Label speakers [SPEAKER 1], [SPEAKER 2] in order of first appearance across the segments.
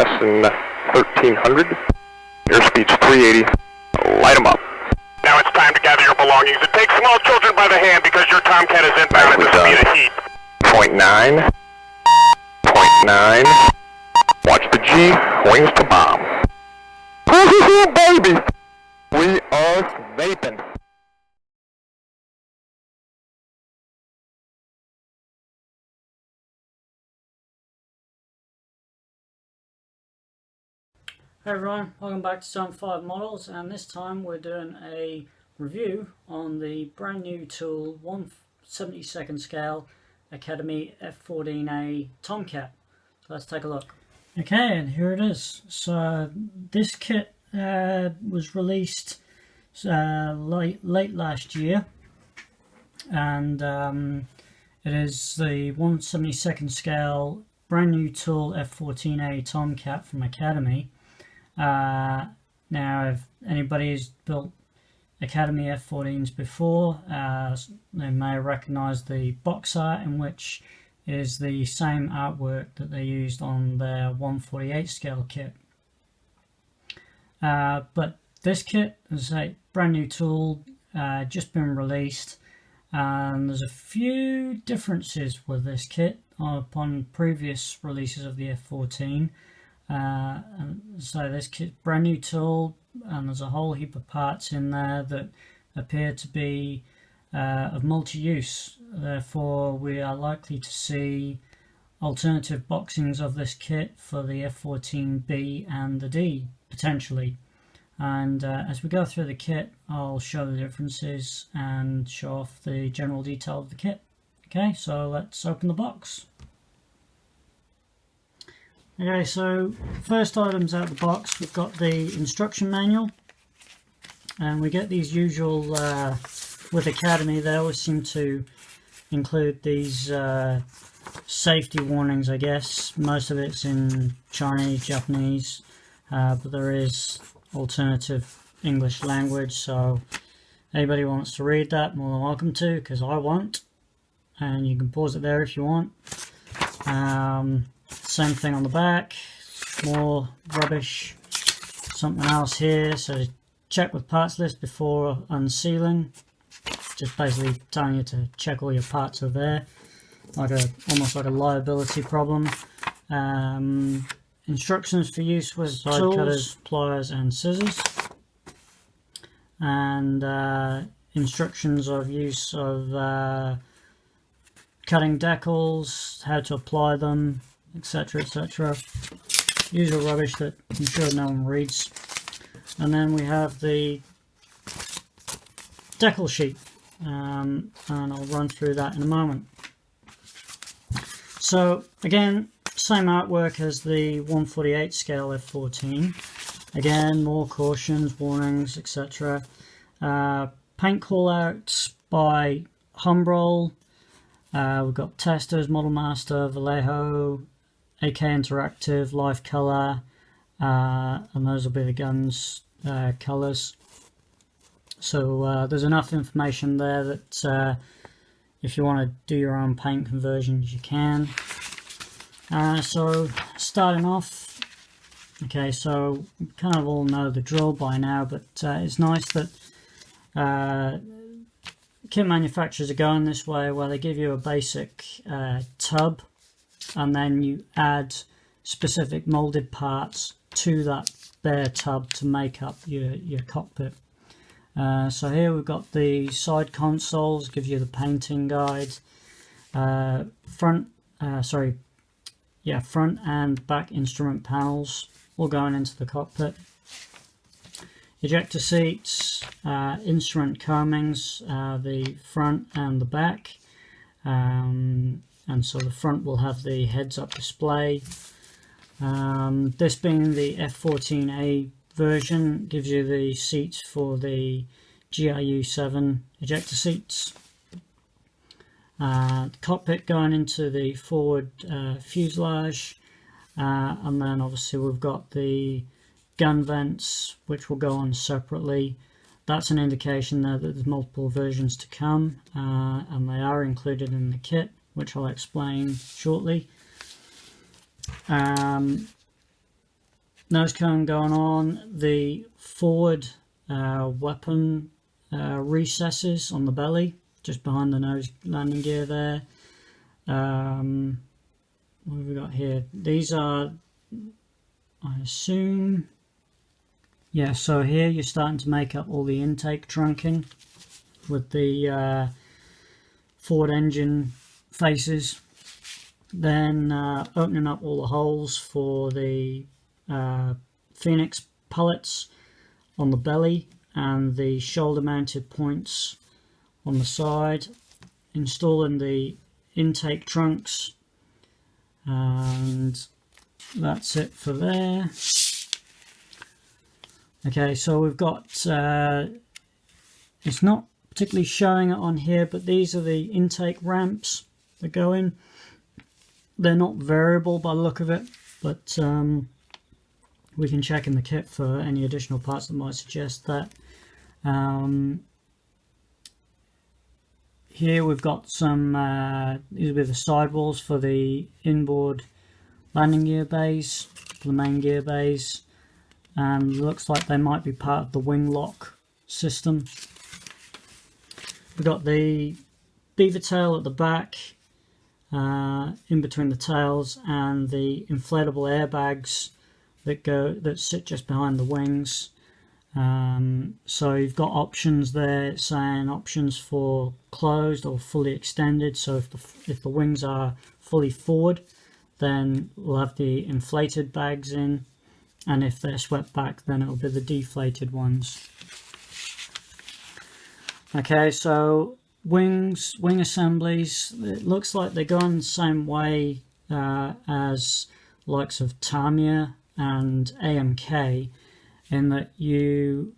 [SPEAKER 1] S&1300. Airspeed's 380. Light them up.
[SPEAKER 2] Now it's time to gather your belongings and take small children by the hand because your Tomcat is inbound at the speed of heat.
[SPEAKER 1] Point 9. Point 9. Watch the G. Wings to bomb. Woo-hoo-hoo, baby! We are vaping.
[SPEAKER 3] Hey everyone, welcome back to Zone 5 Models, and this time we're doing a review on the brand new tool 1/72nd scale Academy F-14A Tomcat. So let's take a look. Okay, and here it is. So this kit was released late last year, and it is the 1/72nd scale brand new tool F-14A Tomcat from Academy. Now if anybody's built Academy F-14s before, they may recognize the box art, in which is the same artwork that they used on their 1/48 scale kit. But this kit is a brand new tool, just been released, and there's a few differences with this kit upon previous releases of the F-14. So this kit's brand new tool, and there's a whole heap of parts in there that appear to be of multi-use. Therefore we are likely to see alternative boxings of this kit for the F-14B and the D potentially. And as we go through the kit, I'll show the differences and show off the general detail of the kit. Okay, so let's open the box. Okay, so first items out of the box, we've got the instruction manual, and we get these usual, with Academy they always seem to include these safety warnings, I guess. Most of it's in Chinese, Japanese, but there is alternative English language, so anybody wants to read that, more than welcome to, because I won't, and you can pause it there if you want. Same thing on the back, more rubbish, something else here, so check with parts list before unsealing, just basically telling you to check all your parts are there, almost like a liability problem. Instructions for use with side cutters, pliers and scissors, and instructions of use of cutting decals, how to apply them, etc, etc. Usual rubbish that I'm sure no one reads. And then we have the decal sheet, and I'll run through that in a moment. So again, same artwork as the 1/48 scale F-14. Again, more cautions, warnings, etc. Paint callouts by Humbrol. We've got Testers, Model Master, Vallejo, AK Interactive, Life Color, and those will be the guns colors. So there's enough information there that if you want to do your own paint conversions, you can. So starting off, okay, so we kind of all know the drill by now, but it's nice that kit manufacturers are going this way, where they give you a basic tub, and then you add specific molded parts to that bare tub to make up your cockpit. So here we've got the side consoles, gives you the painting guide, front and back instrument panels all going into the cockpit. Ejector seats, instrument combings, the front and the back, and so the front will have the heads-up display. This being the F-14A version, gives you the seats for the GRU-7 ejector seats. The cockpit going into the forward fuselage, and then obviously we've got the gun vents, which will go on separately. That's an indication there that there's multiple versions to come, and they are included in the kit, which I'll explain shortly. nose cone going on, the forward weapon recesses on the belly, just behind the nose landing gear there. What have we got here? These are, I assume, yeah, so here you're starting to make up all the intake trunking with the forward engine faces. Then opening up all the holes for the Phoenix pellets on the belly and the shoulder mounted points on the side. Installing the intake trunks, and that's it for there. Okay, so we've got, it's not particularly showing it on here, but these are the intake ramps that go in. They're not variable by the look of it, but we can check in the kit for any additional parts that might suggest that. Here we've got some, these will be the sidewalls for the inboard landing gear bays, for the main gear bays, and looks like they might be part of the wing lock system. We've got the beaver tail at the back, in between the tails, and the inflatable airbags that sit just behind the wings. So you've got options there saying options for closed or fully extended. So if the wings are fully forward, then we'll have the inflated bags in, and if they're swept back, then it'll be the deflated ones. Okay, so wing assemblies, it looks like they're going the same way as likes of Tamiya and AMK, in that you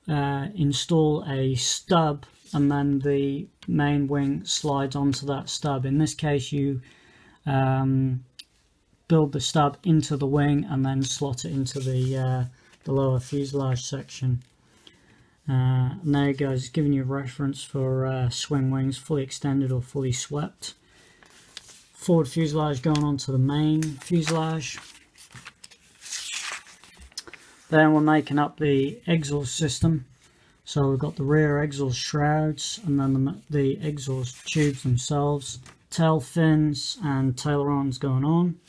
[SPEAKER 3] install a stub and then the main wing slides onto that stub. In this case, you build the stub into the wing and then slot it into the lower fuselage section. And there you go, it's giving you a reference for swing wings, fully extended or fully swept. Forward fuselage going onto the main fuselage. Then we're making up the exhaust system. So we've got the rear exhaust shrouds, and then the exhaust tubes themselves, tail fins and tailerons going on.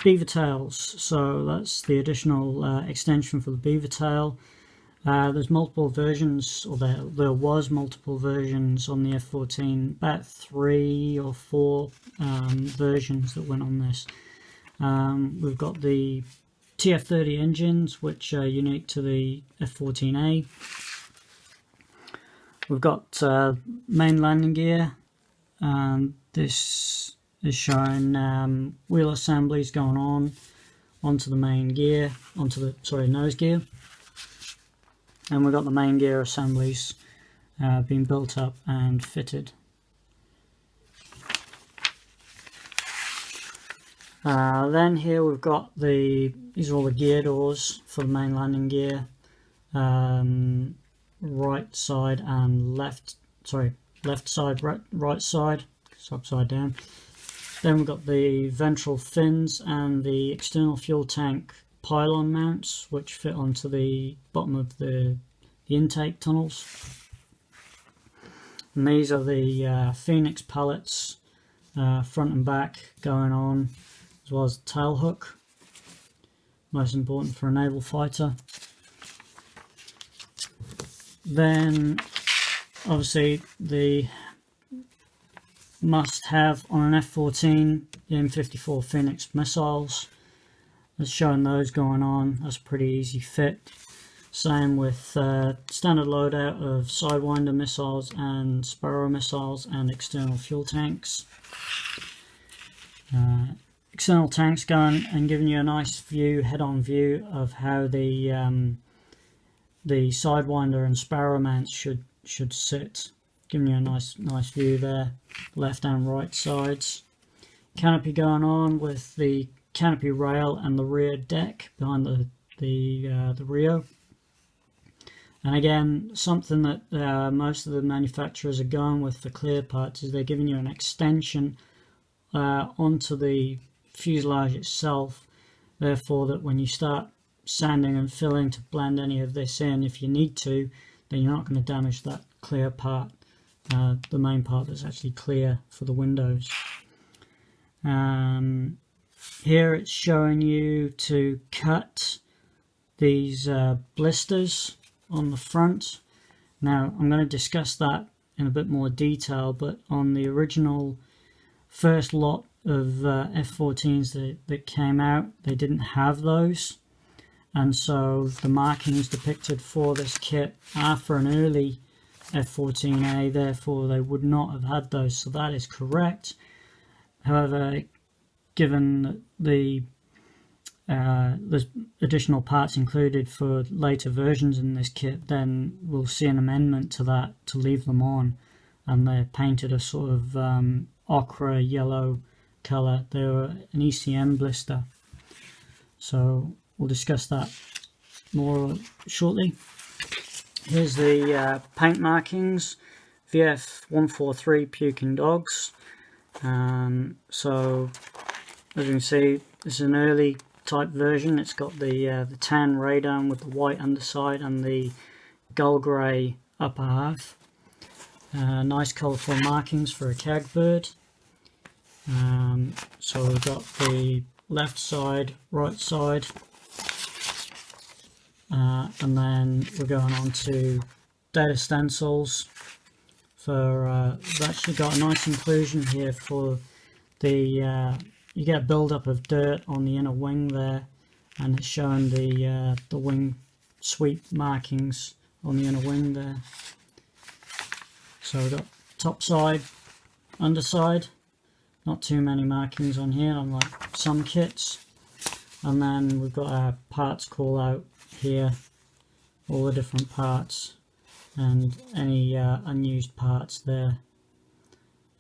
[SPEAKER 3] Beaver tails, so that's the additional extension for the beaver tail. There's multiple versions, or there was multiple versions on the F-14, about 3 or 4 versions that went on this. We've got the TF30 engines, which are unique to the F-14A. We've got main landing gear, and this is showing wheel assemblies going on onto the main gear, onto the nose gear, and we've got the main gear assemblies being built up and fitted. Then here we've got these are all the gear doors for the main landing gear, right side and left side, right side, it's upside down. Then we've got the ventral fins and the external fuel tank pylon mounts, which fit onto the bottom of the intake tunnels. And these are the Phoenix pellets, front and back going on, as well as the tail hook, most important for a naval fighter. Then obviously the must have on an F-14, the M54 Phoenix missiles. It's showing those going on. That's a pretty easy fit. Same with standard loadout of Sidewinder missiles and Sparrow missiles and external fuel tanks. External tanks going and giving you a nice view, head-on view of how the Sidewinder and Sparrow mounts should sit. Giving you a nice view there, left and right sides. Canopy going on with the canopy rail and the rear deck behind the Rio. And again, something that most of the manufacturers are going with for clear parts is they're giving you an extension onto the fuselage itself therefore that when you start sanding and filling to blend any of this in, if you need to, then you're not going to damage that clear part, the main part that's actually clear for the windows. Here it's showing you to cut these blisters on the front. Now I'm going to discuss that in a bit more detail, but on the original first lot of F-14s that came out, they didn't have those, and so the markings depicted for this kit are for an early F-14A, therefore they would not have had those, so that is correct. However, given that there's additional parts included for later versions in this kit, then we'll see an amendment to that to leave them on, and they're painted a sort of ochre yellow colour. They're an ECM blister, so we'll discuss that more shortly. Here's the paint markings, VF143 Puking Dogs. So as you can see, this is an early type version. It's got the tan radome with the white underside and the gull grey upper half. Nice colourful markings for a CAG bird. So we've got the left side, right side, and then we're going on to data stencils. We've actually got a nice inclusion here for the you get a build-up of dirt on the inner wing there, and it's showing the wing sweep markings on the inner wing there. So we've got top side, underside, not too many markings on here unlike some kits, and then we've got our parts call out here, all the different parts and any unused parts there.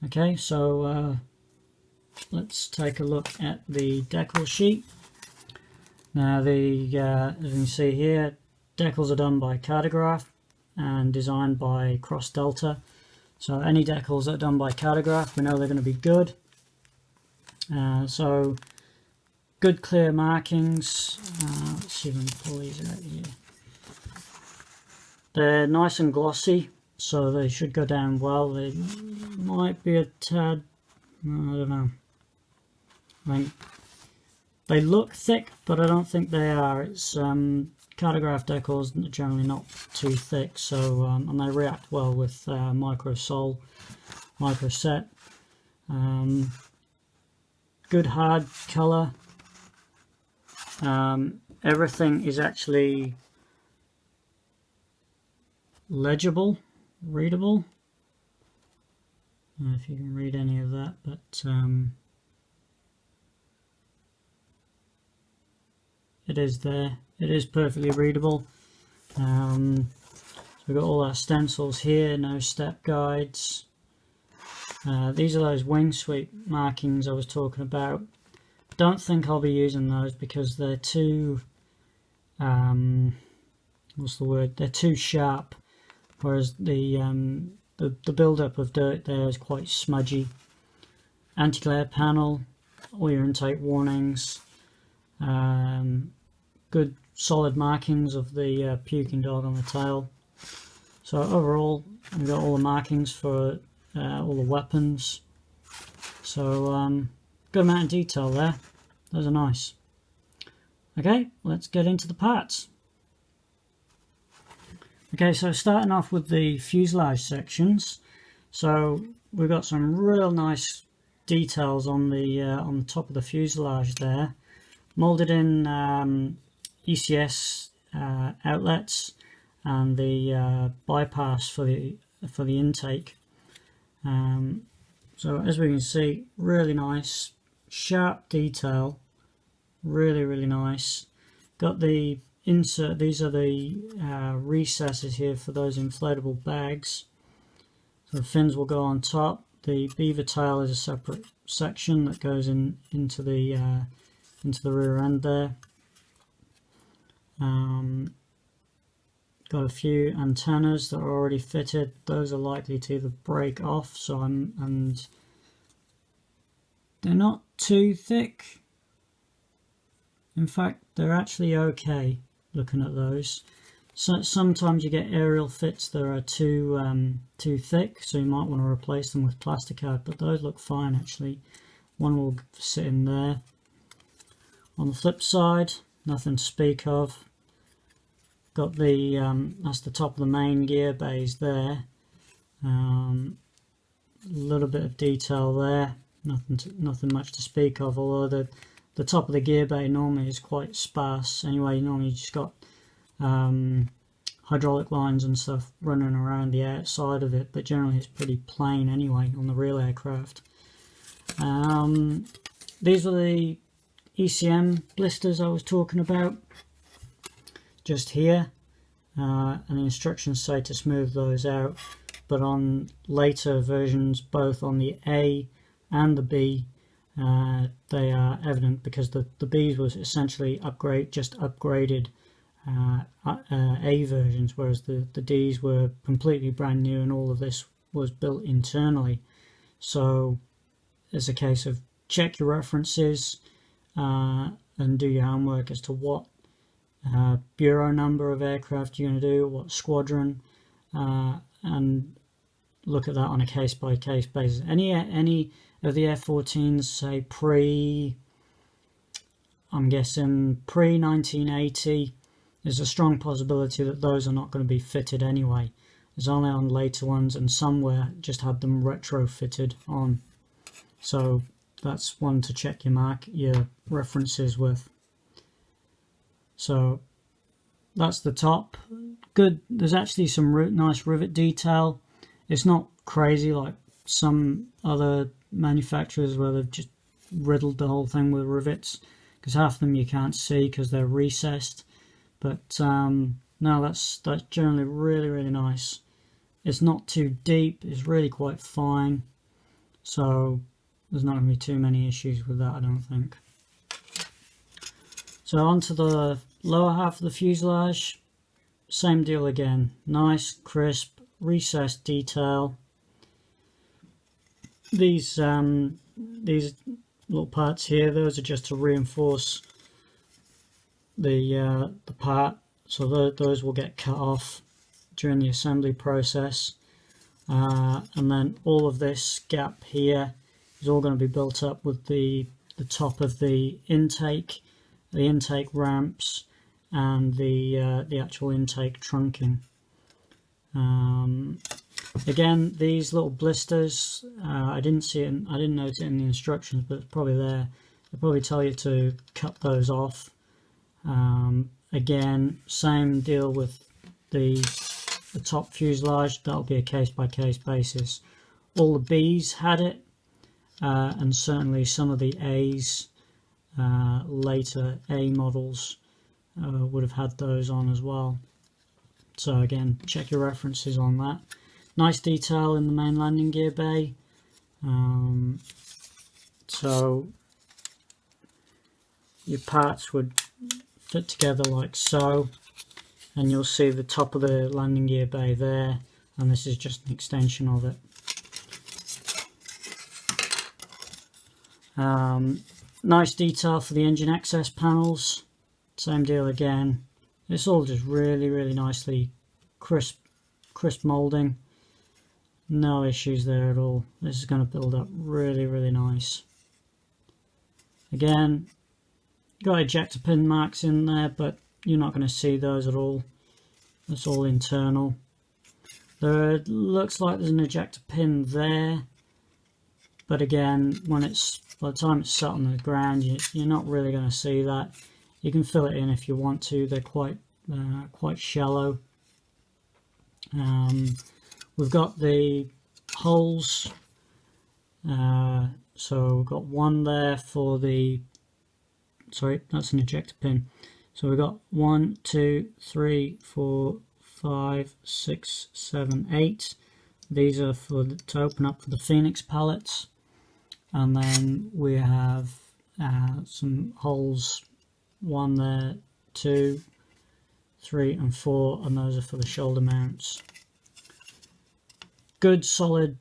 [SPEAKER 3] Okay, so let's take a look at the decal sheet. Now, as you can see here, decals are done by Cartograph and designed by Cross Delta. So any decals that are done by Cartograph, we know they're going to be good. So good clear markings. Let's see if I can pull these out here. They're nice and glossy, so they should go down well. They might be a tad, I don't know. I mean, they look thick, but I don't think they are. It's Cartograph decals are generally not too thick, so and they react well with micro sol, micro set. Good hard color. Everything is actually legible, readable. I don't know if you can read any of that, but it is there. It is perfectly readable. So we've got all our stencils here, no step guides. These are those wing sweep markings I was talking about. Don't think I'll be using those because they're too, what's the word? They're too sharp. Whereas the build-up of dirt there is quite smudgy. Anti-glare panel, all your intake warnings, good solid markings of the puking dog on the tail. So overall, we've got all the markings for all the weapons. So good amount of detail there. Those are nice. Okay, let's get into the parts. Okay, so starting off with the fuselage sections. So we've got some real nice details on the top of the fuselage there, molded in ECS outlets and the bypass for the intake. So as we can see, really nice, sharp detail, really nice. Got the insert, these are the recesses here for those inflatable bags. So the fins will go on top. The beaver tail is a separate section that goes into the rear end there. Got a few antennas that are already fitted. Those are likely to either break off, and they're not too thick. In fact, they're actually okay looking at those. So sometimes you get aerial fits that are too thick, so you might want to replace them with plasticard, but those look fine actually. One will sit in there. On the flip side, nothing to speak of. Got the that's the top of the main gear bays there. Little bit of detail there. Nothing much to speak of. Although the top of the gear bay normally is quite sparse. Anyway, normally you just got hydraulic lines and stuff running around the outside of it, but generally it's pretty plain anyway on the real aircraft. These are the ECM blisters I was talking about, just here, and the instructions say to smooth those out, but on later versions, both on the A and the B, they are evident, because the Bs was essentially upgraded A versions, whereas the Ds were completely brand new and all of this was built internally. So it's a case of check your references and do your homework as to what bureau number of aircraft you're going to do, what squadron, and look at that on a case-by-case basis. Any of the F-14s, say I'm guessing pre-1980, there's a strong possibility that those are not going to be fitted anyway. It's only on later ones, and somewhere just had them retrofitted on. So that's one to check your references with. So that's the top. Good. There's actually some nice rivet detail. It's not crazy like some other manufacturers where they've just riddled the whole thing with rivets, because half of them you can't see because they're recessed. But no, that's generally really nice. It's not too deep. It's really quite fine. So there's not going to be too many issues with that, I don't think. So onto the lower half of the fuselage. Same deal again. Nice, crisp, recessed detail. These little parts here, those are just to reinforce the part, so those will get cut off during the assembly process, and then all of this gap here is all going to be built up with the top of the intake ramps, and the actual intake trunking. Again, these little blisters, I didn't note it in the instructions, but it's probably there. They'll probably tell you to cut those off. Again, same deal with the top fuselage. That'll be a case-by-case basis. All the Bs had it, and certainly some of the As, later A models, would have had those on as well. So again, check your references on that. Nice detail in the main landing gear bay. So your parts would fit together like so, and you'll see the top of the landing gear bay there, and this is just an extension of it. Nice detail for the engine access panels. Same deal again. It's all just really nicely crisp molding. No issues there at all. This is going to build up really nice. Again, got ejector pin marks in there, but you're not going to see those at all. That's all internal. There looks like there's an ejector pin there, but again, by the time it's sat on the ground, you're not really going to see that. You can fill it in if you want to. They're quite shallow. We've got the holes. So we've got one there for the. Sorry, that's an ejector pin. So we've got 1, 2, 3, 4, 5, 6, 7, 8. These are to open up for the Phoenix pallets, and then we have some holes. 1 there, 2, 3 and 4, and those are for the shoulder mounts. Good solid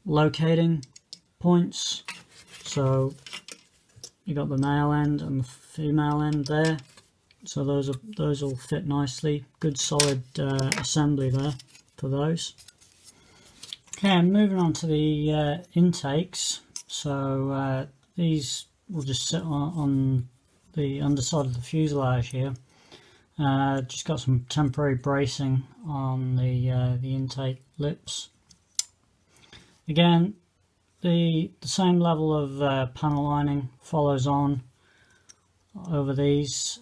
[SPEAKER 3] locating points. So you got the male end and the female end there, so those all fit nicely. Good solid assembly there for those. Okay, I'm moving on to the intakes. So these will just sit on the underside of the fuselage here. Just got some temporary bracing on the intake lips. Again, the same level of panel lining follows on over these.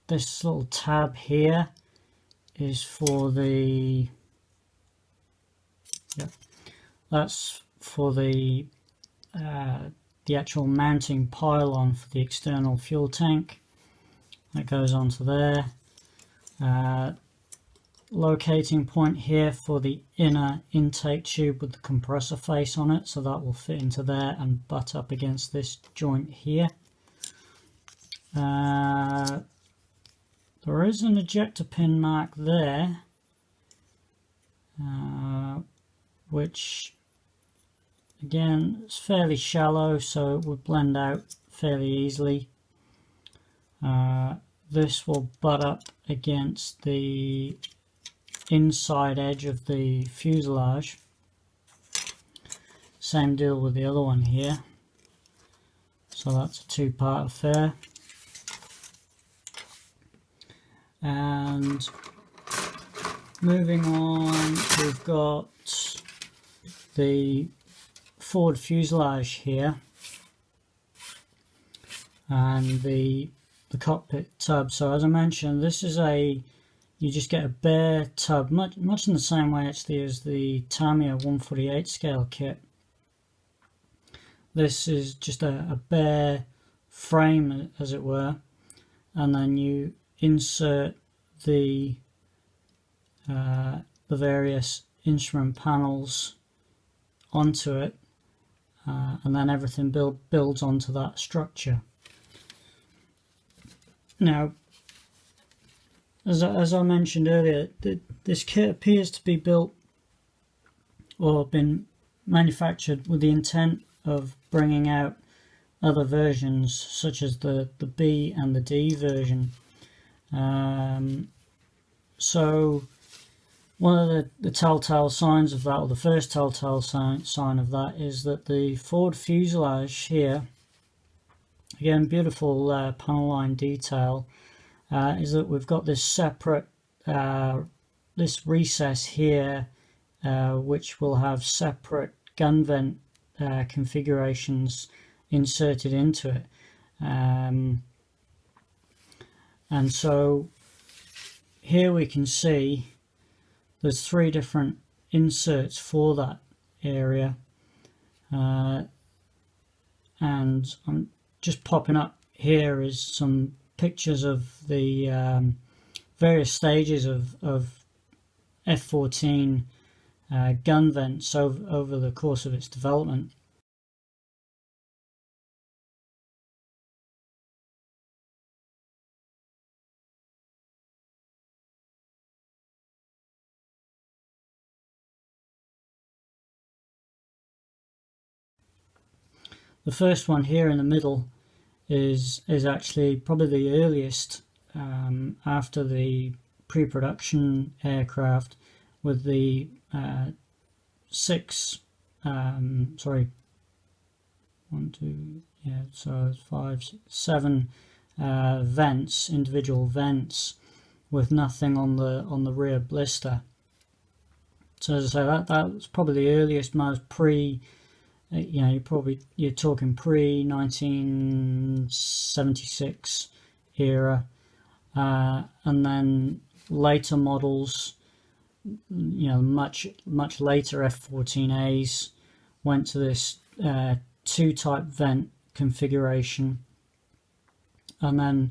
[SPEAKER 3] This little tab here is for the that's for the actual mounting pylon for the external fuel tank. That goes onto there. Locating point here for the inner intake tube with the compressor face on it, so that will fit into there and butt up against this joint here. There is an ejector pin mark there, which again is fairly shallow, so it would blend out fairly easily. This will butt up against the inside edge of the fuselage. Same deal with the other one here. So that's a two-part affair. And moving on, we've got the forward fuselage here and the cockpit tub. So as I mentioned, this is you just get a bare tub, much in the same way actually as the Tamiya 148 scale kit. This is just a bare frame, as it were, and then you insert the various instrument panels onto it, and then everything builds onto that structure. Now, as I mentioned earlier, this kit appears to be built or been manufactured with the intent of bringing out other versions, such as the B and the D version. So one of the telltale signs of that, or the first telltale sign of that, is that the forward fuselage here, again beautiful panel line detail, is that we've got this separate this recess here, which will have separate gun vent configurations inserted into it, and so here we can see there's 3 different inserts for that area, and I'm just popping up here is some pictures of the various stages of F-14 gun vents over the course of its development. The first one here in the middle is actually probably the earliest after the pre-production aircraft, with the 6 sorry, 1, 2, yeah, so 5, 7 vents, individual vents, with nothing on the rear blister. So as I say, that's probably the earliest, most pre, you know, you're talking pre-1976 era, and then later models, you know, much later F-14As went to this 2-type vent configuration, and then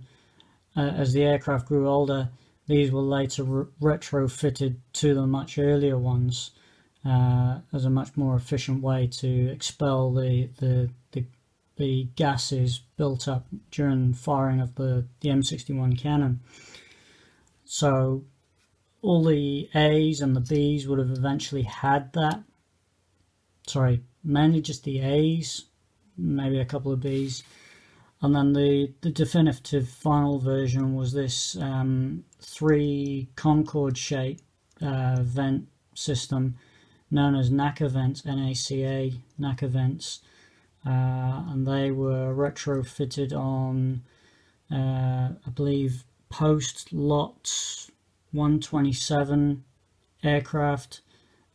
[SPEAKER 3] as the aircraft grew older, these were later retrofitted to the much earlier ones as a much more efficient way to expel the gases built up during firing of the M61 cannon. So all the A's and the B's would have eventually had that. Sorry, mainly just the A's maybe a couple of Bs. And then the definitive final version was this 3 Concorde shape vent system known as NACA vents, NACA, NACA vents. And they were retrofitted on, I believe, post-lot 127 aircraft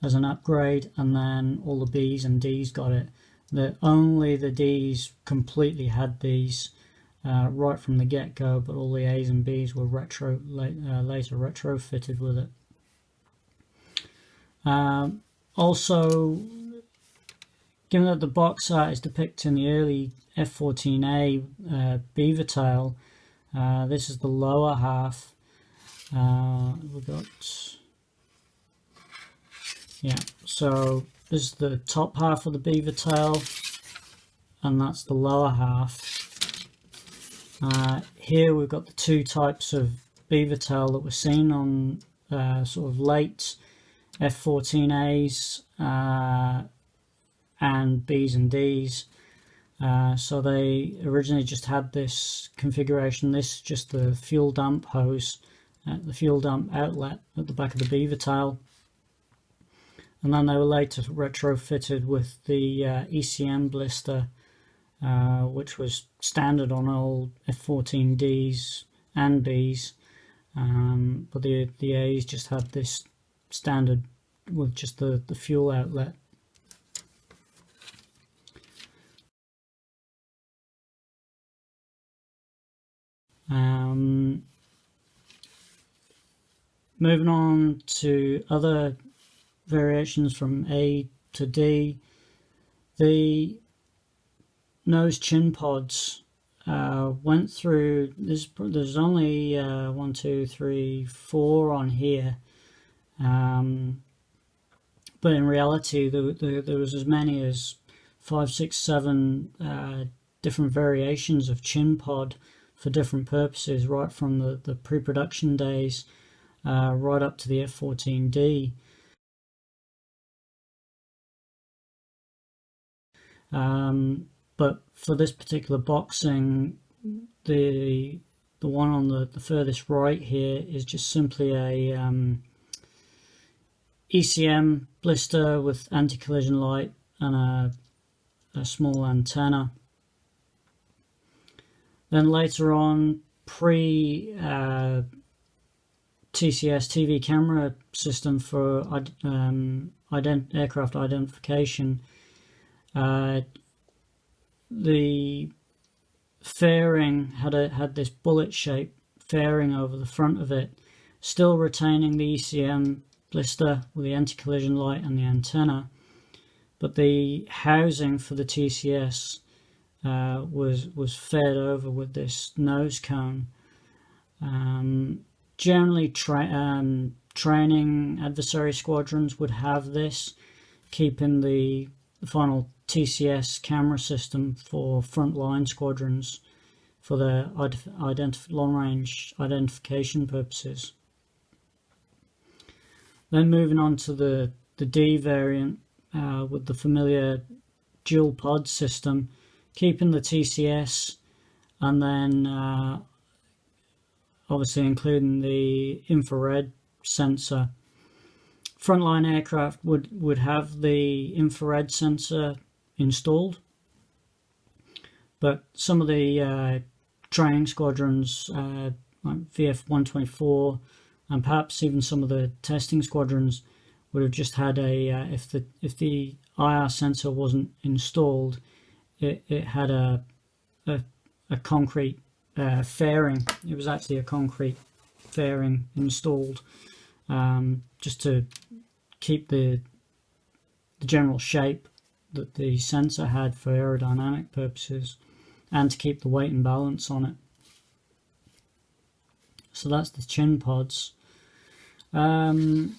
[SPEAKER 3] as an upgrade, and then all the Bs and Ds got it. Only the Ds completely had these right from the get-go, but all the As and Bs were later retrofitted with it. Also, given that the box art is depicting the early F-14A beaver tail, this is the lower half. We've got, so this is the top half of the beaver tail, and that's the lower half. Here we've got the 2 types of beaver tail that were seen on sort of late F-14As and Bs and Ds. So they originally just had this configuration. This is just the fuel dump hose, the fuel dump outlet at the back of the beaver tail. And then they were later retrofitted with the ECM blister, which was standard on all F-14Ds and Bs. But the A's just had this standard with just the fuel outlet. Moving on to other variations from A to D, the nose chin pods went through this. There's only 1, 2, 3, 4 on here, but in reality there was as many as 5, 6, 7 different variations of chin pod for different purposes, right from the pre-production days right up to the F-14D. But for this particular boxing, the one on the furthest right here is just simply a ECM blister with anti-collision light and a small antenna. Then later on, pre TCS TV camera system for aircraft identification, the fairing had this bullet shaped fairing over the front of it, still retaining the ECM blister with the anti-collision light and the antenna, but the housing for the TCS was fed over with this nose cone. Generally, training adversary squadrons would have this, keeping the final TCS camera system for frontline squadrons for their long-range identification purposes. Then moving on to the D variant with the familiar dual pod system, keeping the TCS and then obviously including the infrared sensor. Frontline aircraft would have the infrared sensor installed, but some of the training squadrons like VF-124 and perhaps even some of the testing squadrons would have just had if the IR sensor wasn't installed, it had a concrete fairing. It was actually a concrete fairing installed, just to keep the general shape that the sensor had for aerodynamic purposes and to keep the weight and balance on it. So that's the chin pods. The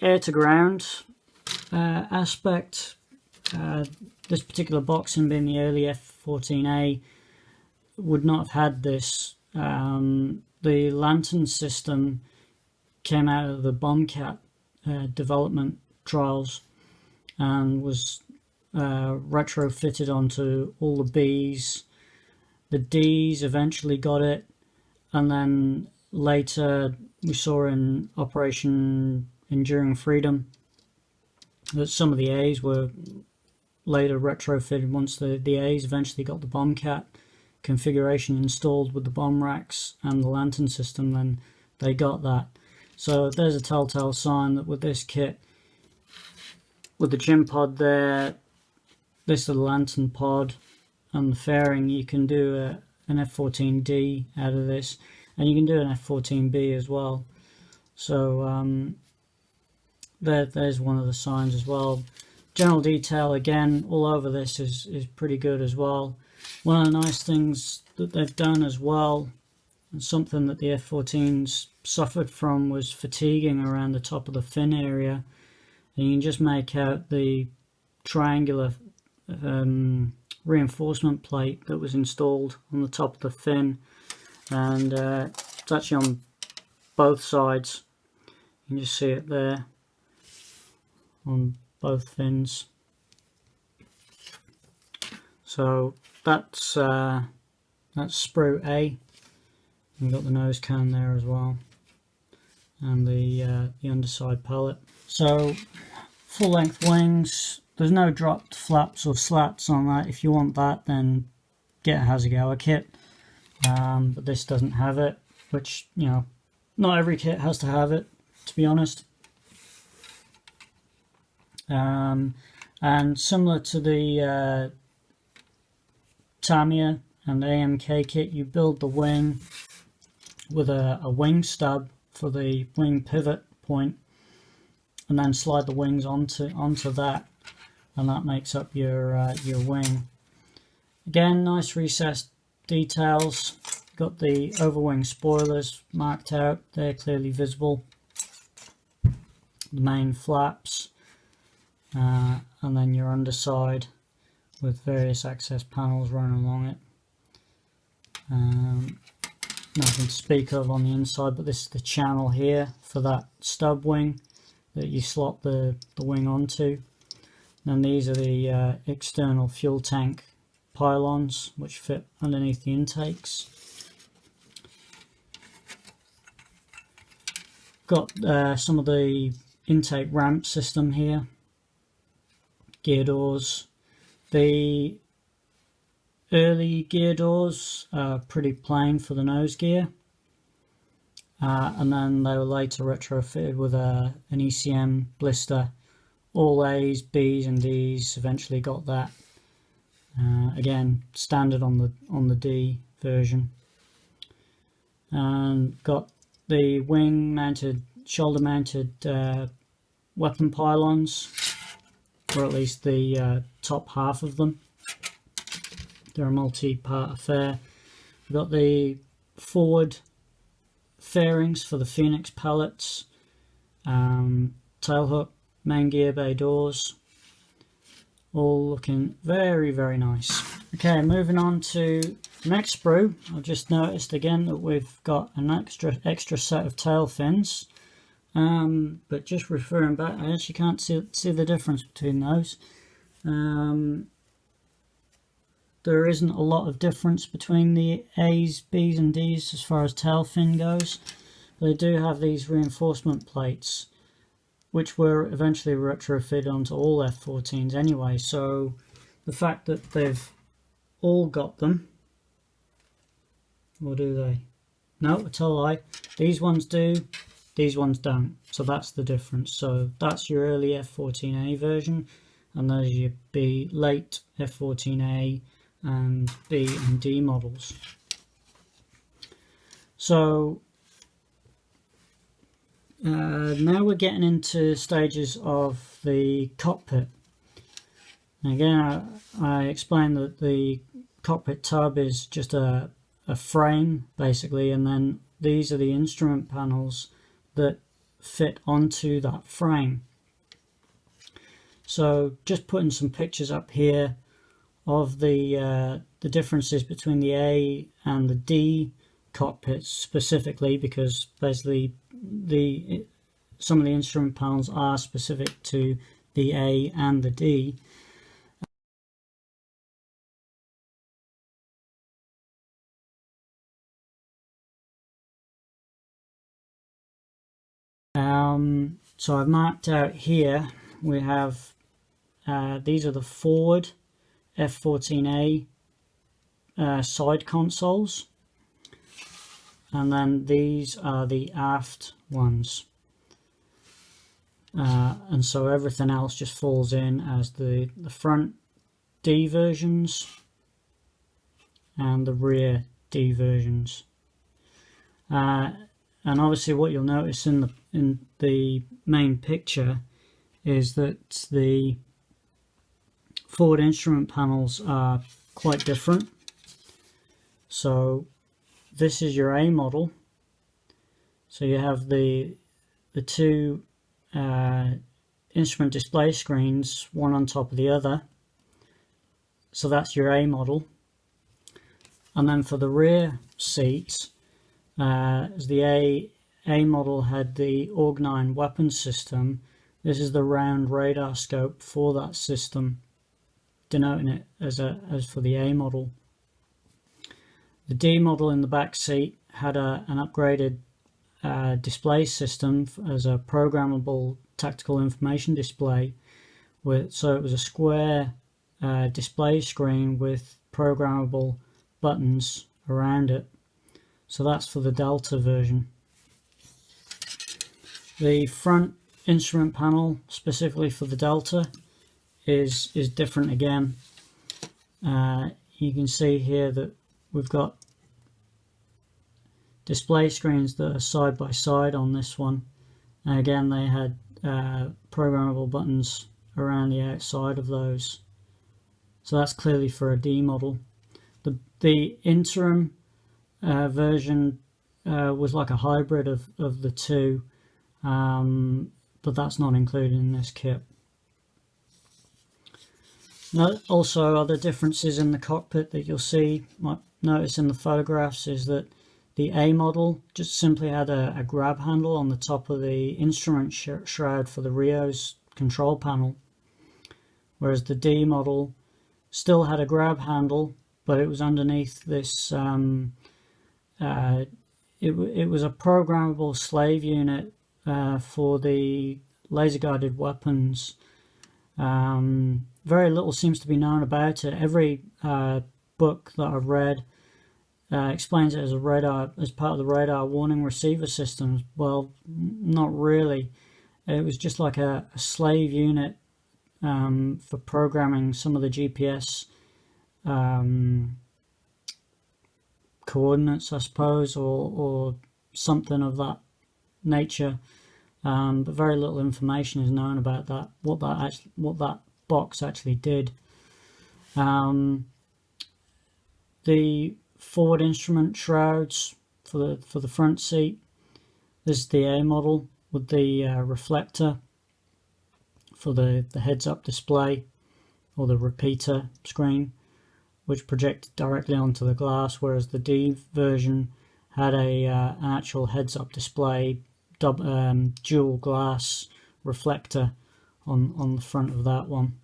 [SPEAKER 3] air-to-ground aspect, this particular boxing being the early F-14A, would not have had this. The lantern system came out of the Bombcat development trials and was retrofitted onto all the Bs. The Ds eventually got it, and then later we saw in Operation Enduring Freedom that some of the A's were later retrofitted. Once the A's eventually got the Bombcat configuration installed with the bomb racks and the lantern system, then they got that. So there's a telltale sign that with this kit, with the gym pod there, this is the lantern pod and the fairing, you can do an F-14D out of this, and you can do an F-14B as well. So there's one of the signs as well. General detail again all over this is pretty good as well. One of the nice things that they've done as well, and something that the F-14s suffered from, was fatiguing around the top of the fin area. And you can just make out the triangular reinforcement plate that was installed on the top of the fin, and it's actually on both sides. You can just see it there on both fins. So that's sprue A. We've got the nose cone there as well, and the underside pallet. So full length wings. There's no dropped flaps or slats on that. If you want that, then get a Hasegawa kit. But this doesn't have it, which, you know, not every kit has to have it, to be honest. And similar to the Tamiya and AMK kit, you build the wing with a wing stub for the wing pivot point, and then slide the wings onto that, and that makes up your wing. Again, nice recessed details. Got the overwing spoilers marked out, they're clearly visible. The main flaps, and then your underside with various access panels running along it. Nothing to speak of on the inside, but this is the channel here for that stub wing that you slot the wing onto. And these are the external fuel tank pylons which fit underneath the intakes. Got some of the intake ramp system here, gear doors. The early gear doors are pretty plain for the nose gear, and then they were later retrofitted with an ECM blister. All A's, B's and D's eventually got that. Again, standard on the D version. And got the wing mounted, shoulder mounted weapon pylons, or at least the top half of them. They're a multi-part affair. We've got the forward fairings for the Phoenix pallets, tailhook, main gear bay doors, all looking very, very nice. Okay, moving on to the next sprue. I've just noticed again that we've got an extra set of tail fins, but just referring back, I actually can't see the difference between those. There isn't a lot of difference between the A's, B's and D's as far as tail fin goes. They do have these reinforcement plates, which were eventually retrofitted onto all F-14s anyway, so the fact that they've all got them, or do they? No, I tell a lie. These ones do, these ones don't, so that's the difference. So that's your early F-14A version, and those are your late F-14A and B and D models. So now we're getting into stages of the cockpit. And again, I explained that the cockpit tub is just a frame basically, and then these are the instrument panels that fit onto that frame. So just putting some pictures up here of the differences between the A and the D cockpits specifically, because basically some of the instrument panels are specific to the A and the D. So I've marked out here, we have, these are the forward F-14A side consoles, and then these are the aft ones. And so everything else just falls in as the front D versions and the rear D versions. And obviously what you'll notice in the main picture is that the forward instrument panels are quite different. So this is your A model. So you have the two instrument display screens, one on top of the other. So that's your A model. And then for the rear seats, as the A model had the AUG-9 weapon system, this is the round radar scope for that system, denoting it as for the A model. The D model in the back seat had an upgraded display system as a programmable tactical information display, so it was a square display screen with programmable buttons around it. So that's for the Delta version. The front instrument panel specifically for the Delta is different again. You can see here that we've got display screens that are side by side on this one, and again they had programmable buttons around the outside of those. So that's clearly for a D model. The interim version was like a hybrid of the two, but that's not included in this kit. Now, also other differences in the cockpit that you'll see, might notice in the photographs, is that the A model just simply had a grab handle on the top of the instrument shroud for the Rio's control panel, whereas the D model still had a grab handle, but it was underneath this. It was a programmable slave unit for the laser-guided weapons. Very little seems to be known about it. Every book that I've read explains it as a radar, as part of the radar warning receiver systems. Well, not really. It was just like a slave unit for programming some of the GPS coordinates, I suppose, or something of that nature. But very little information is known about that. What that box actually did. The forward instrument shrouds for the front seat. This is the A model with the reflector for the heads-up display, or the repeater screen, which projected directly onto the glass, whereas the D version had an actual heads-up display, dual glass reflector on the front of that one.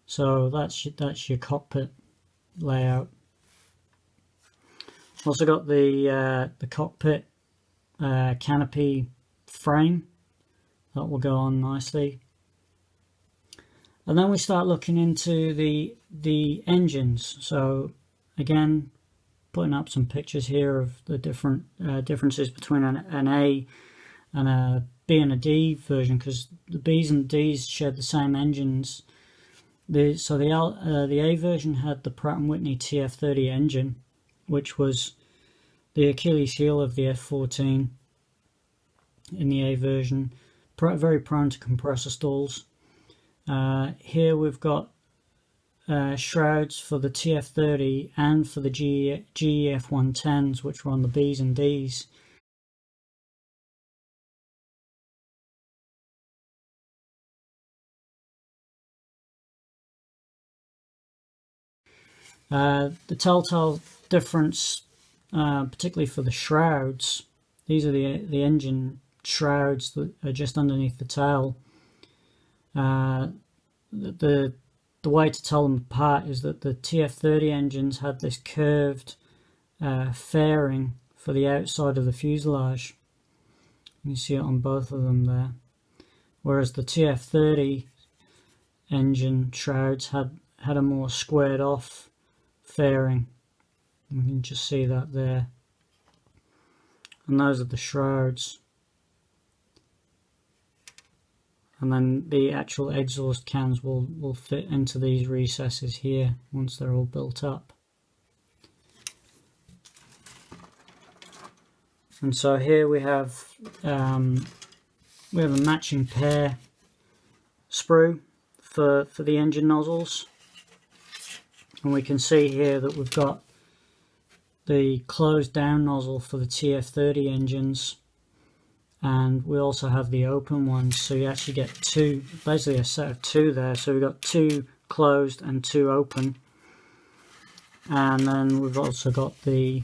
[SPEAKER 3] So that's your cockpit layout. Also got the cockpit canopy frame that will go on nicely. And then we start looking into the engines. So again, putting up some pictures here of the different differences between an A and a B and a D version, because the Bs and Ds shared the same engines. The A version had the Pratt & Whitney TF30 engine, which was the Achilles heel of the F-14 in the A version, very prone to compressor stalls. Here we've got shrouds for the TF30 and for the GE F-110s, which were on the Bs and Ds. The telltale difference, particularly for the shrouds, these are the engine shrouds that are just underneath the tail. The way to tell them apart is that the TF30 engines had this curved fairing for the outside of the fuselage, You see it on both of them there. Whereas the TF30 engine shrouds had a more squared off fairing. You can just see that there. And those are the shrouds. And then the actual exhaust cans will fit into these recesses here once they're all built up. And so here we have a matching pair sprue for the engine nozzles, and we can see here that we've got the closed down nozzle for the TF30 engines, and we also have the open ones, so you actually get two, basically a set of two there. So we've got two closed and two open, and then we've also got the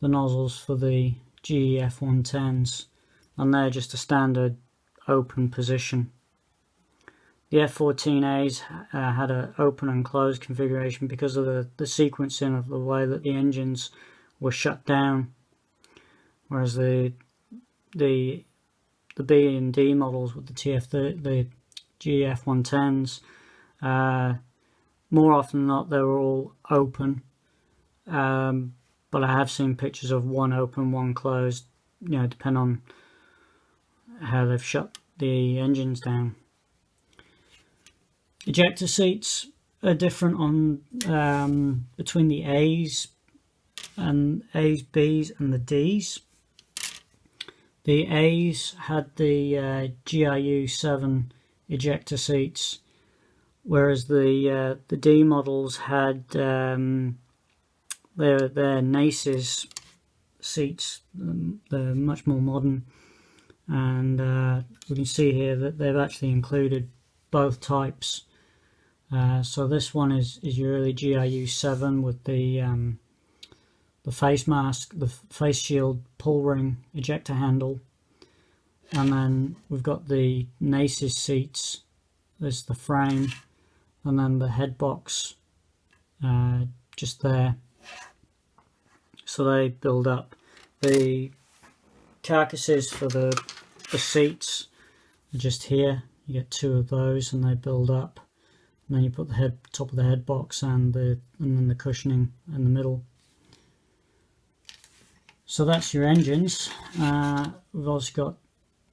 [SPEAKER 3] nozzles for the GE F-110s, and they're just a standard open position. The F-14As had an open and closed configuration because of the sequencing of the way that the engines were shut down, whereas the B and D models with the the GE F-110s, more often than not they were all open, but I have seen pictures of one open, one closed, you know, depending on how they've shut the engines down. Ejector seats are different on between the A's, B's and the D's. The A's had the GIU 7 ejector seats, whereas the D models had their NACES seats. They're much more modern, and we can see here that they've actually included both types. So this one is your early GIU 7 with the face mask, the face shield pull ring ejector handle, and then we've got the NACES seats. There's the frame, and then the head box just there. So they build up. The carcasses for the seats are just here. You get two of those, and they build up. And then you put the top of the head box and then the cushioning in the middle. So that's your engines. We've also got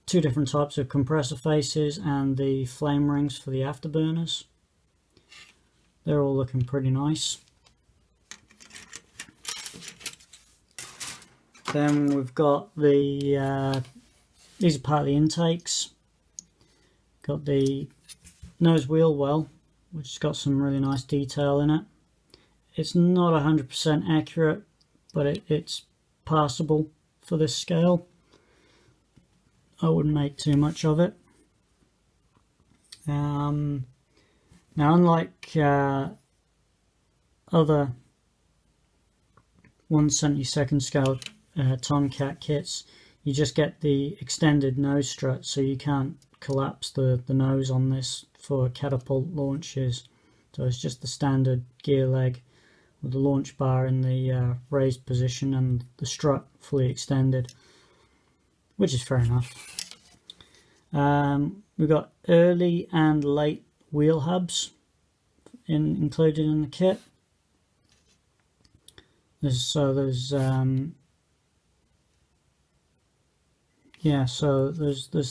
[SPEAKER 3] two different types of compressor faces and the flame rings for the afterburners. They're all looking pretty nice. Then we've got the these are part of the intakes. Got the nose wheel well, which has got some really nice detail in it. It's not 100% accurate, but it's passable for this scale. I wouldn't make too much of it. Now, unlike other 1/72 scale Tomcat kits, you just get the extended nose strut, so you can't collapse the nose on this for catapult launches. So it's just the standard gear leg with the launch bar in the raised position and the strut fully extended, which is fair enough. We've got early and late wheel hubs included in the kit. There's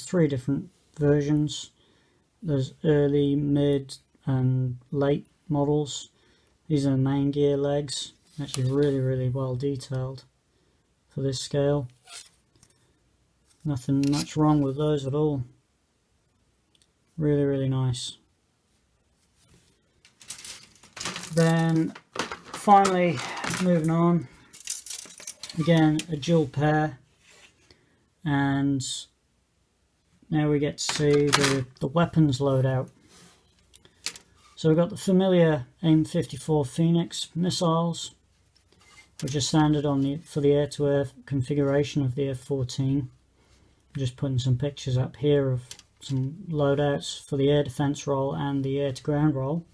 [SPEAKER 3] three different versions. There's early, mid and late models. These are the main gear legs, actually really well detailed for this scale. Nothing much wrong with those at all. Really nice. Then finally, moving on, again a dual pair, and now we get to see the weapons loadout. So we've got the familiar AIM-54 Phoenix missiles, which are standard for the air-to-air configuration of the F-14. I'm just putting some pictures up here of some loadouts for the air defense role and the air-to-ground role.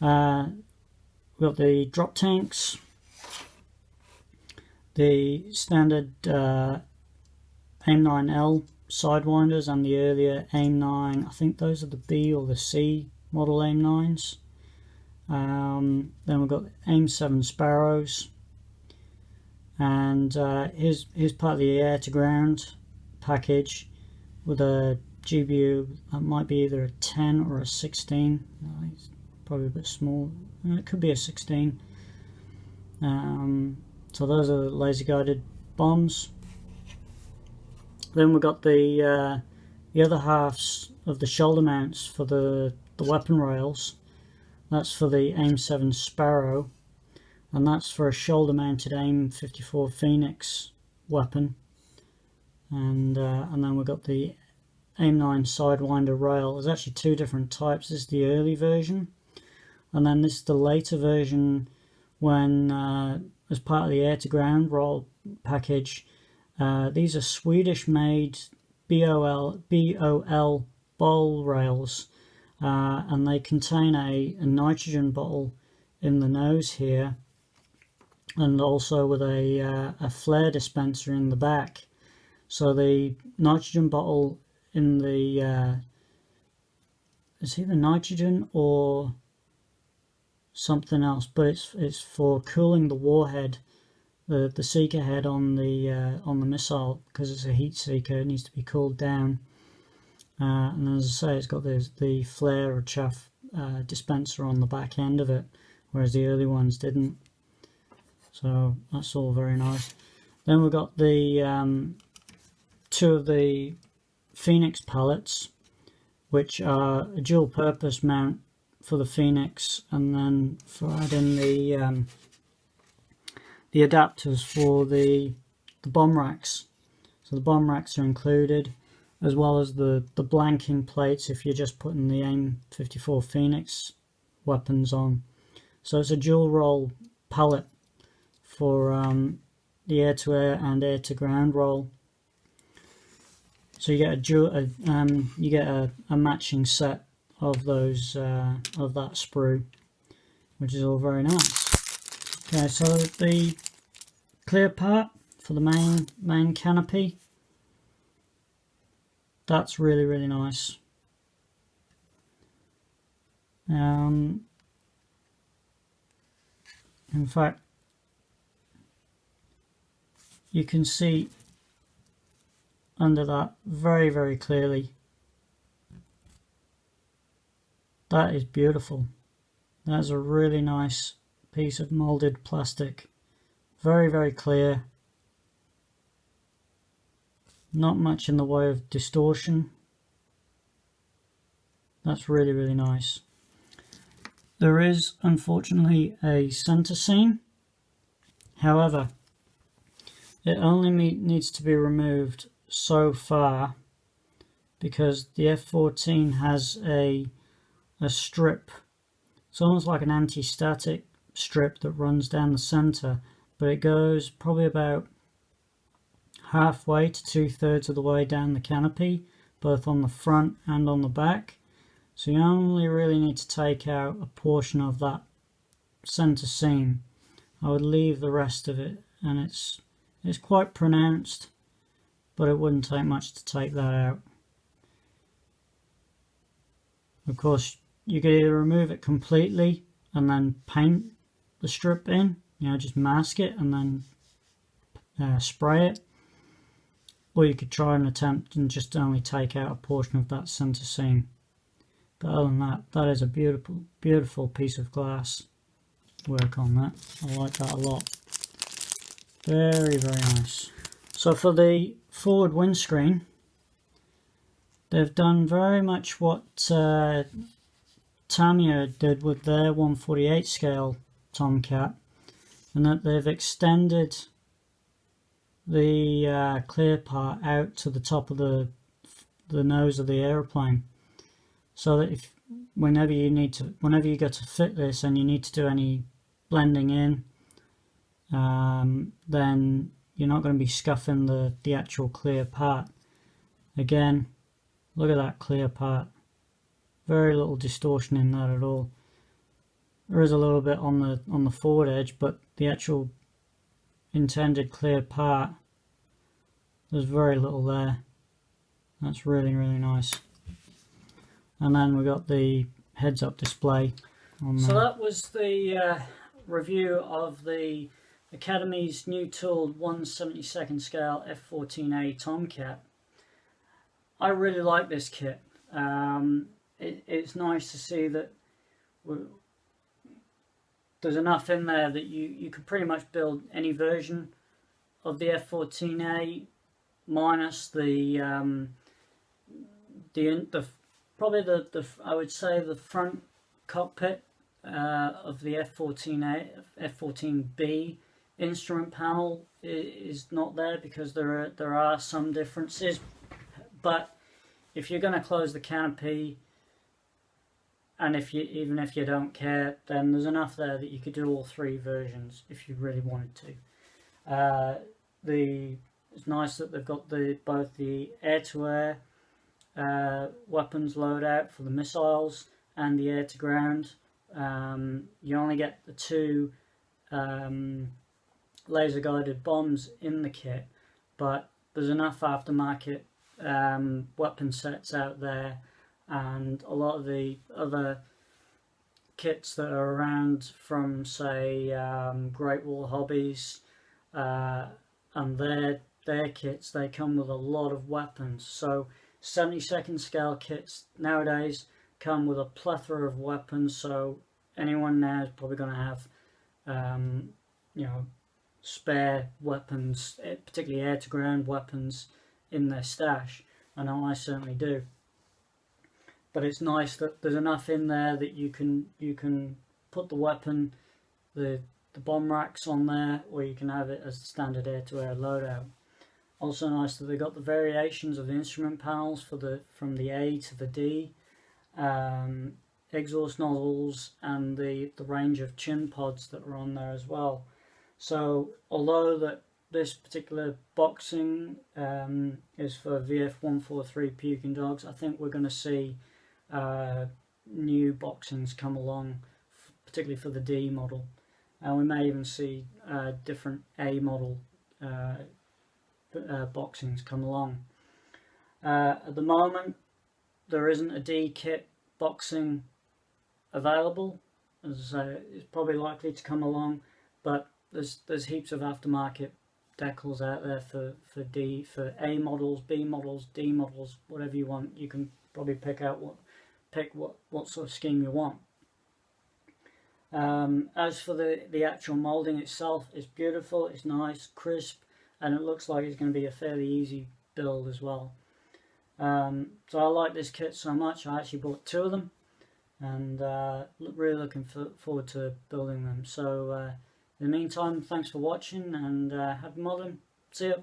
[SPEAKER 3] We've got the drop tanks, the standard AIM-9L sidewinders, and the earlier AIM-9, I think those are the B or the C model AIM-9s. Then we've got AIM-7 Sparrows, and here's part of the air-to-ground package with a GBU that might be either a 10 or a 16. It's probably a bit small. It could be a 16. So those are laser guided bombs. Then we've got the other halves of the shoulder mounts for the weapon rails. That's for the AIM-7 Sparrow, and that's for a shoulder mounted AIM-54 Phoenix weapon. And then we've got the AIM-9 Sidewinder rail. There's actually two different types. This is the early version, and then this is the later version when, as part of the air-to-ground roll package, these are Swedish-made BOL bowl rails, and they contain a nitrogen bottle in the nose here, and also with a flare dispenser in the back. So the nitrogen bottle in the is either nitrogen or something else, but it's for cooling the warhead, the seeker head on the missile, because it's a heat seeker. It needs to be cooled down, and as I say, it's got the flare or chaff dispenser on the back end of it, whereas the early ones didn't. So that's all very nice. Then we've got the two of the Phoenix pallets, which are a dual purpose mount for the Phoenix, and then for adding the adapters for the bomb racks. So the bomb racks are included, as well as the blanking plates if you're just putting the AIM-54 Phoenix weapons on. So it's a dual roll pallet for the air-to-air and air-to-ground roll. So you get a matching set of those of that sprue, which is all very nice. Okay, so the clear part for the main canopy, that's really nice. In fact, you can see under that very clearly. That is beautiful. That's a really nice piece of molded plastic. Very clear. Not much in the way of distortion. That's really nice. There is unfortunately a center seam. However, it only needs to be removed so far, because the F-14 has a strip. It's almost like an anti-static strip that runs down the center, but it goes probably about halfway to 2/3 of the way down the canopy, both on the front and on the back. So you only really need to take out a portion of that center seam. I would leave the rest of it, and it's quite pronounced, but it wouldn't take much to take that out. Of course, you could either remove it completely and then paint the strip in, just mask it and then spray it, or you could try and attempt and just only take out a portion of that center seam. But other than that, that is a beautiful piece of glass. Work on that. I like that a lot. Very nice. So for the forward windscreen, they've done very much what Tamiya did with their 1/48 scale Tomcat, in that they've extended the clear part out to the top of the nose of the aeroplane, so that whenever you go to fit this and you need to do any blending in, then you're not going to be scuffing the actual clear part. Again, look at that clear part. Very little distortion in that at all. There is a little bit on the forward edge, but the actual intended clear part, there's very little there. That's really nice. And then we got the heads-up display on there. So that was the review of the Academy's new tooled 1/72nd scale F-14A Tomcat. I really like this kit. It's nice to see that there's enough in there that you could pretty much build any version of the F-14A minus the probably the I would say the front cockpit of the F-14A, F-14B instrument panel is not there because there are some differences. But if you're going to close the canopy, and even if you don't care, then there's enough there that you could do all three versions if you really wanted to. It's nice that they've got both the air-to-air weapons loadout for the missiles and the air-to-ground. You only get the two laser-guided bombs in the kit, but there's enough aftermarket weapon sets out there, and a lot of the other kits that are around from, say, Great Wall Hobbies and their kits, they come with a lot of weapons. So 72nd scale kits nowadays come with a plethora of weapons, so anyone now is probably going to have spare weapons, particularly air-to-ground weapons, in their stash. I know I certainly do. But it's nice that there's enough in there that you can put the weapon, the bomb racks on there, or you can have it as the standard air-to-air loadout. Also nice that they got the variations of the instrument panels from the A to the D, exhaust nozzles, and the range of chin pods that are on there as well. So although that this particular boxing is for VF-143 Puking Dogs, I think we're going to see new boxings come along, particularly for the D model, and we may even see different A model boxings come along. At the moment, there isn't a D kit boxing available. As I say, it's probably likely to come along, but there's heaps of aftermarket decals out there for A models, B models, D models, whatever you want. You can probably pick what sort of scheme you want. As for the actual moulding itself, it's beautiful, it's nice, crisp, and it looks like it's going to be a fairly easy build as well. So I like this kit so much, I actually bought two of them, and really looking forward to building them. So in the meantime, thanks for watching, and happy modelling. See ya.